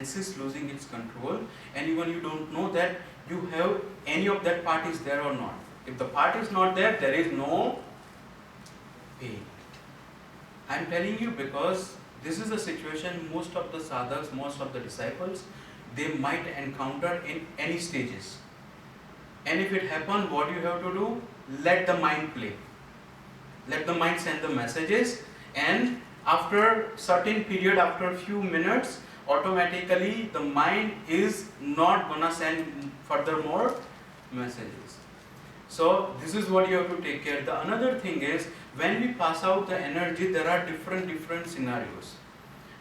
is losing its control, and even you don't know that you have any of that part is there or not. If the part is not there, there is no pain. I am telling you because this is a situation most of the sadhaks, most of the disciples, they might encounter in any stages. And if it happens, what you have to do? Let the mind play. Let the mind send the messages, and after certain period, after few minutes, automatically the mind is not gonna send furthermore messages. So this is what you have to take care. The another thing is, when we pass out the energy, there are different scenarios.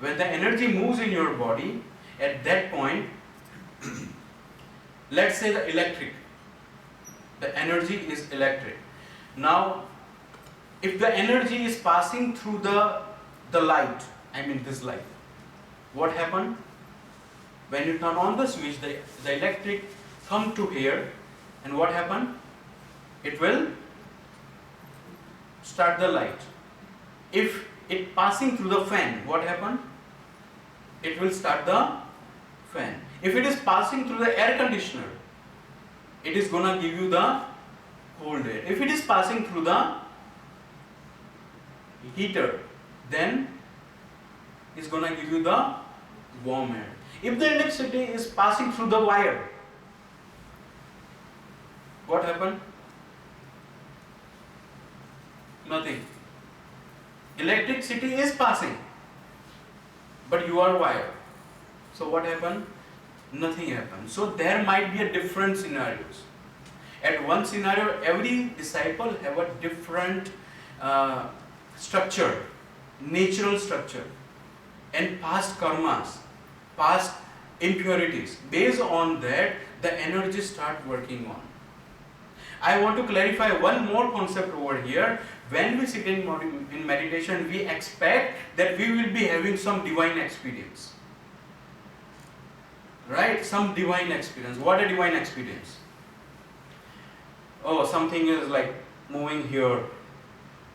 When the energy moves in your body, at that point, let's say the energy is electric. Now, if the energy is passing through the light, I mean this light, what happened? When you turn on the switch, the electric come to here, and what happened? It will start the light. If it passing through the fan, what happened? It will start the fan. If it is passing through the air conditioner, it is gonna give you the cold air. If it is passing through the heater, then it's gonna give you the warm air. If the electricity is passing through the wire, what happened? Nothing. Electricity is passing, but you are wired. So what happened? Nothing happened. So there might be a different scenarios. At one scenario, every disciple have a different structure, natural structure, and past karmas, past impurities. Based on that, the energy start working on. I want to clarify one more concept over here. When we sit in meditation, we expect that we will be having some divine experience. Right? Some divine experience. What a divine experience? Oh, something is like moving here,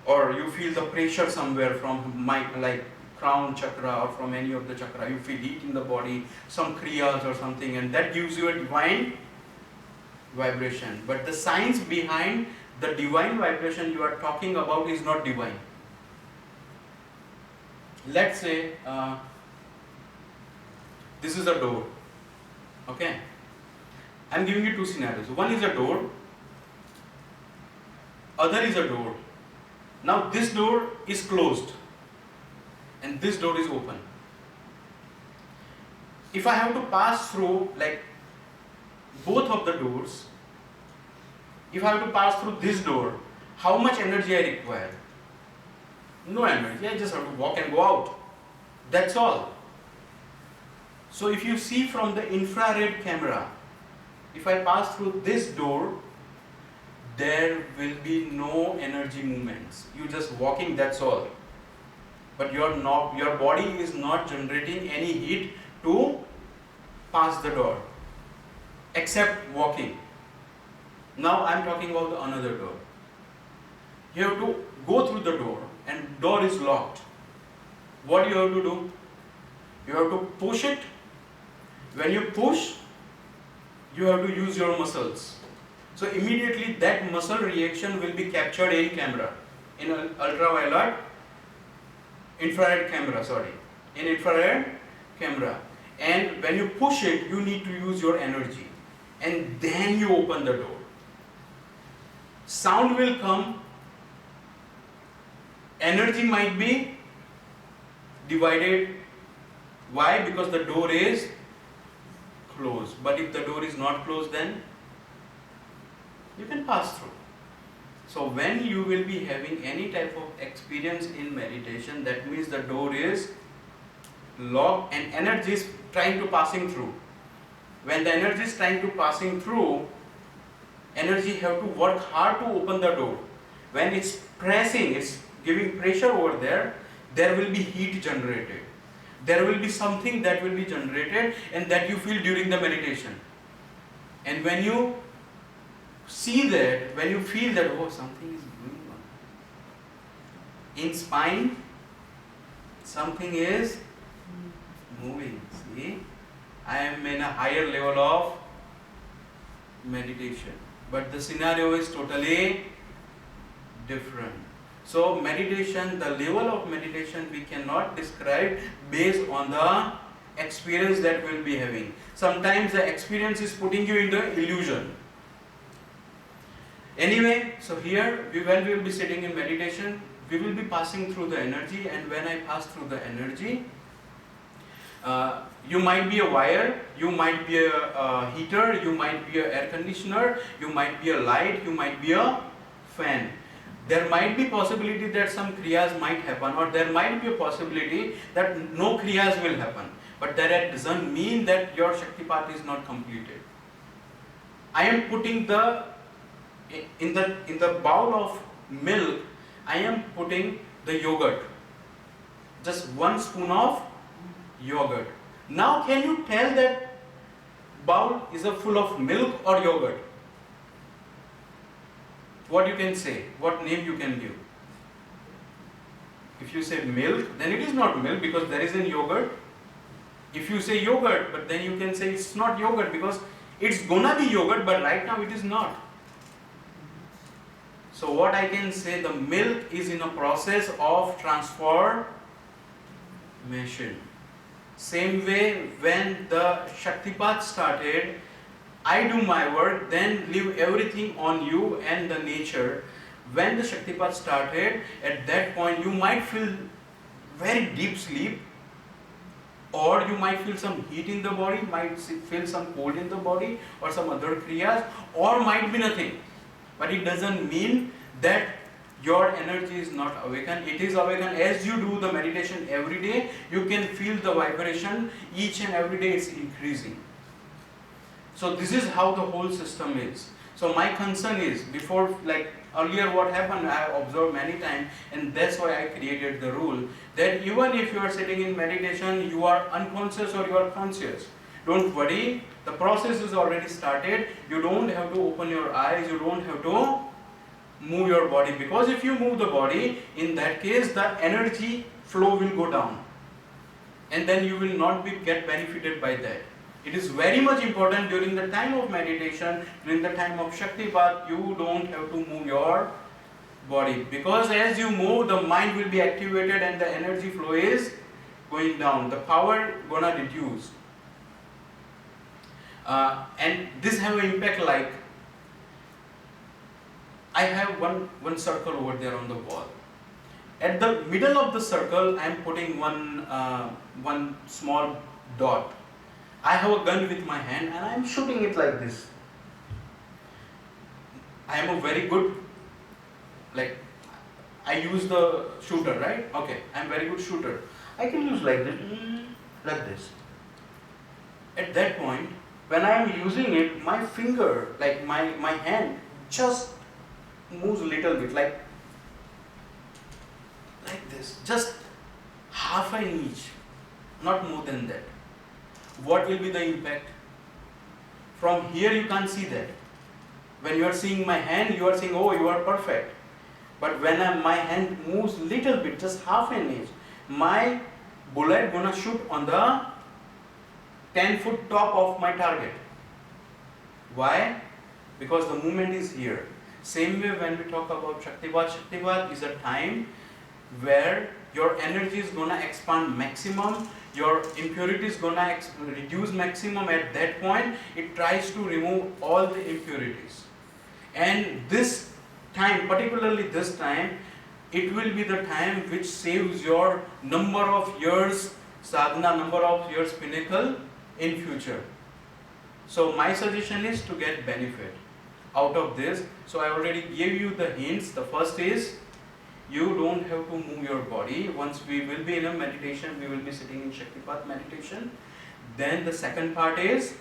or you feel the pressure somewhere from like crown chakra or from any of the chakra. You feel heat in the body, some kriyas or something, and that gives you a divine vibration. But the science behind the divine vibration you are talking about is not divine. Let's say this is a door. Okay, I am giving you two scenarios. One is a door, other is a door. Now this door is closed and this door is open. If I have to pass through like both of the doors, if I have to pass through this door, how much energy I require? No energy, I just have to walk and go out. That's all. So if you see from the infrared camera, if I pass through this door, there will be no energy movements. You just walking, that's all. But your body is not generating any heat to pass the door, except walking. Now I am talking about the another door. You have to go through the door and door is locked. What you have to do? You have to push it. When you push, you have to use your muscles. So immediately that muscle reaction will be captured in camera, in an infrared camera. And when you push it, you need to use your energy. And then you open the door. Sound will come. Energy might be divided. Why? Because the door is closed. But if the door is not closed, then you can pass through. So when you will be having any type of experience in meditation, that means the door is locked and energy is trying to passing through. When the energy is trying to passing through, energy have to work hard to open the door. When it's pressing, it's giving pressure over there, there will be heat generated. There will be something that will be generated and that you feel during the meditation. And when you see that, when you feel that, oh, something is going on. In spine, something is moving. See? I am in a higher level of meditation. But the scenario is totally different. So meditation, the level of meditation we cannot describe based on the experience that we will be having. Sometimes the experience is putting you into illusion. Anyway, so here when we will be sitting in meditation, we will be passing through the energy, and when I pass through the energy, you might be a wire, you might be a heater, you might be an air conditioner, you might be a light, you might be a fan. There might be possibility that some kriyas might happen, or there might be a possibility that no kriyas will happen. But that doesn't mean that your Shaktipat is not completed. I am putting in the bowl of milk, I am putting the yogurt. Just 1 spoon of yogurt. Now can you tell that bowl is full of milk or yogurt? What you can say? What name you can give? If you say milk, then it is not milk because there is a yogurt. If you say yogurt, but then you can say it's not yogurt because it's gonna be yogurt, but right now it is not. So what I can say, the milk is in a process of transformation. Same way, when the Shaktipat started, I do my work, then leave everything on you and the nature. When the Shaktipat started, at that point you might feel very deep sleep, or you might feel some heat in the body, might feel some cold in the body, or some other kriyas, or might be nothing. But it doesn't mean that your energy is not awakened. It is awakened. As you do the meditation every day, you can feel the vibration. Each and every day it's increasing. So this is how the whole system is. So my concern is, before, like earlier what happened, I have observed many times, and that's why I created the rule, that even if you are sitting in meditation, you are unconscious or you are conscious, don't worry, the process is already started. You don't have to open your eyes, you don't have to move your body, because if you move the body, in that case the energy flow will go down, and then you will not get benefited by that. It is very much important during the time of meditation, during the time of Shaktipat, you don't have to move your body, because as you move, the mind will be activated and the energy flow is going down, the power gonna reduce. And this have an impact, like I have one circle over there on the wall. At the middle of the circle, I am putting one small dot. I have a gun with my hand and I am shooting it like this. I am a very good, like, I use the shooter, right? Okay, I am very good shooter. I can use like this. At that point, when I am using it, my finger, like my hand, just moves a little bit, like this, just half an inch, not more than that. What will be the impact? From here you can't see that. When you are seeing my hand, you are saying, oh, you are perfect. But when my hand moves little bit, just half an inch, my bullet gonna shoot on the 10-foot top of my target. Why? Because the movement is here. Same way when we talk about Shaktipat, Shaktipat is a time where your energy is gonna expand maximum, your impurities gonna reduce maximum. At that point, it tries to remove all the impurities. And this time, particularly this time, it will be the time which saves your number of years sadhana, number of years pinnacle in future. So my suggestion is to get benefit out of this. So I already gave you the hints. The first is, you don't have to move your body. Once we will be in a meditation, we will be sitting in Shaktipat meditation. Then the second part is,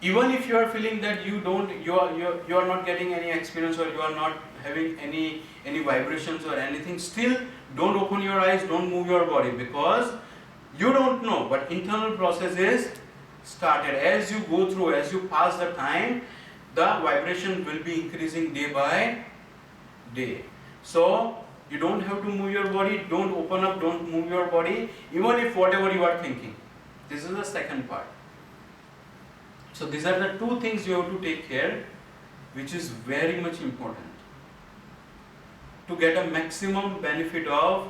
even if you are feeling that you are not getting any experience, or you are not having any vibrations or anything, still don't open your eyes, don't move your body, because you don't know, but internal process is started. As you go through, as you pass the time, the vibration will be increasing day by day. So you don't have to move your body, don't open up, don't move your body, even if whatever you are thinking. This is the second part. So these are the two things you have to take care, which is very much important to get a maximum benefit of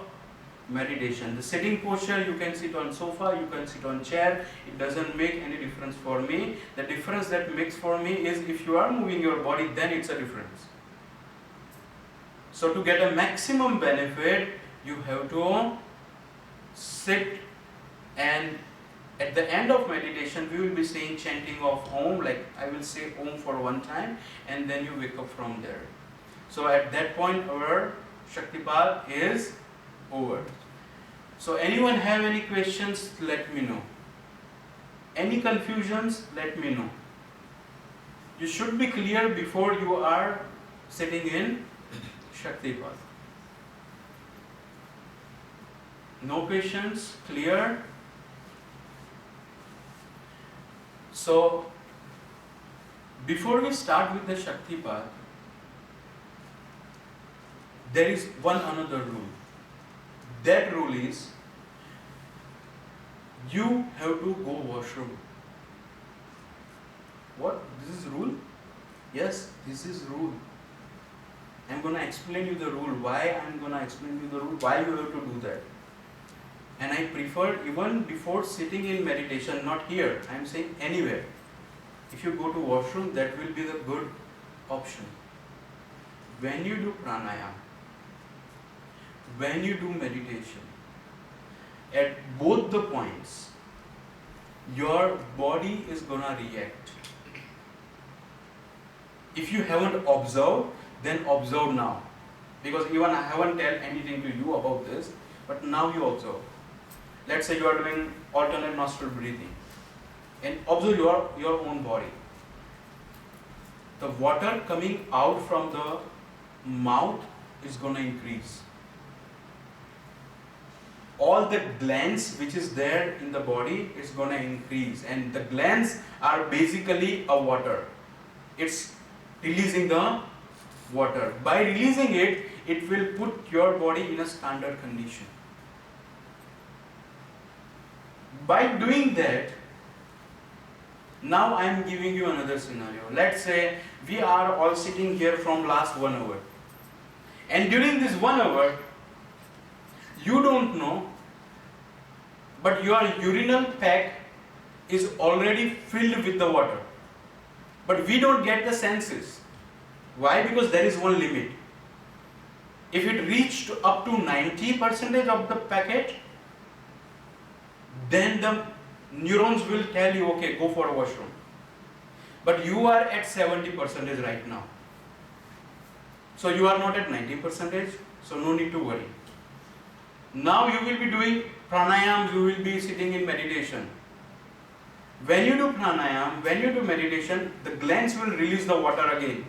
meditation. The sitting posture, you can sit on sofa, you can sit on chair, it doesn't make any difference for me. The difference that makes for me is if you are moving your body, then it's a difference. So to get a maximum benefit, you have to sit, and at the end of meditation we will be saying chanting of Om, like I will say Om for one time and then you wake up from there. So at that point our Shaktipat is over. So anyone have any questions, let me know. Any confusions, let me know. You should be clear before you are sitting in Shaktipat. No questions, clear? So before we start with the Shaktipat, there is one another rule. That rule is you have to go washroom. What? This is rule? Yes, this is rule. I'm going to explain you the rule. Why I'm going to explain you the rule? Why you have to do that? And I prefer even before sitting in meditation, not here, I'm saying anywhere. If you go to washroom, that will be the good option. When you do pranayama, when you do meditation, at both the points, your body is gonna react. If you haven't observed, then observe now. Because even I haven't told anything to you about this, but now you observe. Let's say you are doing alternate nostril breathing, and observe your own body. The water coming out from the mouth is gonna increase. All the glands which is there in the body is going to increase, and the glands are basically a water. It's releasing the water. By releasing it, it will put your body in a standard condition. By doing that, now I am giving you another scenario. Let's say we are all sitting here from last 1 hour, and during this 1 hour you don't know, but your urinal pack is already filled with the water. But we don't get the senses. Why? Because there is one limit. If it reached up to 90% of the packet, then the neurons will tell you, okay, go for a washroom. But you are at 70% right now. So you are not at 90%, so no need to worry. Now you will be doing pranayam, you will be sitting in meditation. When you do pranayam, when you do meditation, the glands will release the water again.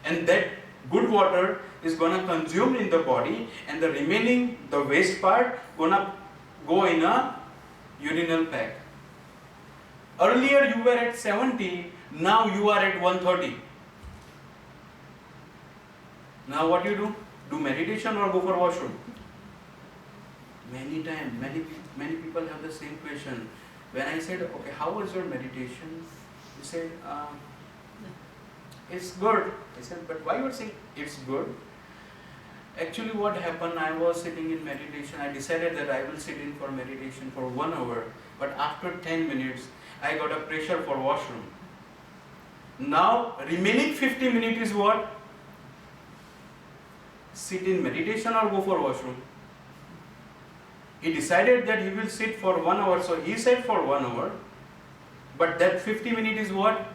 And that good water is going to consume in the body, and the remaining, the waste part, going to go in a urinal pack. Earlier you were at 70, now you are at 130. Now what you do? Do meditation or go for washroom? Many times, many people have the same question. When I said, okay, how was your meditation? He said, it's good. I said, but why you are saying it's good? Actually what happened, I was sitting in meditation. I decided that I will sit in for meditation for 1 hour. But after 10 minutes, I got a pressure for washroom. Now, remaining 50 minutes is what? Sit in meditation or go for washroom? He decided that he will sit for 1 hour, so he sat for 1 hour. But that 50 minutes is what?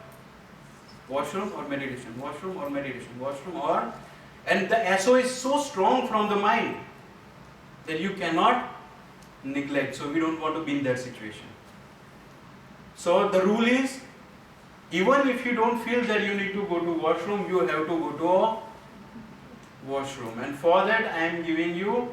Washroom or meditation, washroom or meditation, washroom or... And the SO is so strong from the mind that you cannot neglect. So we don't want to be in that situation. So the rule is, even if you don't feel that you need to go to washroom, you have to go to a washroom. And for that I am giving you